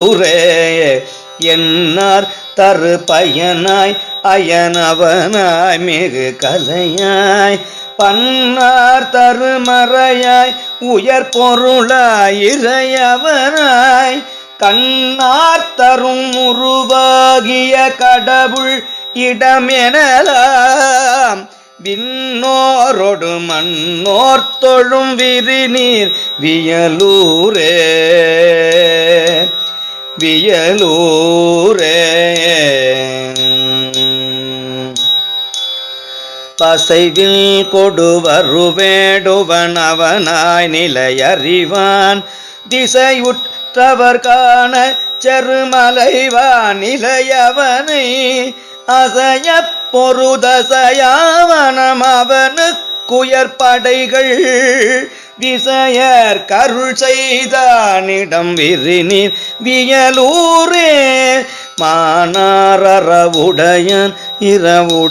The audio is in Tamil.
ஊரே என்னார் தரு பயனாய் அயனவனாய் மிகு கலையாய் பன்னார் தருமறையாய் உயர் பொருளாய் இறையவனாய் கண்ணார் தரும் உருவாகிய கடவுள் இடமெனலாம் விண்ணோரொடு மண்ணோர் தொழும் விரிநீர் வியலூரே வியலூரே. பசைவில் கொடுவரு வேடுவன் அவனாய் நிலையறிவான் திசையுற்றவர் காண செருமலைவான் நிலையவனை அசைய பொருதசையாவனம் அவனுக்குயற்படைகள் விசையர் கருள் செய்தானிடம் விரிநீர் வியலூரே. மானாரவுடையன் இரவுட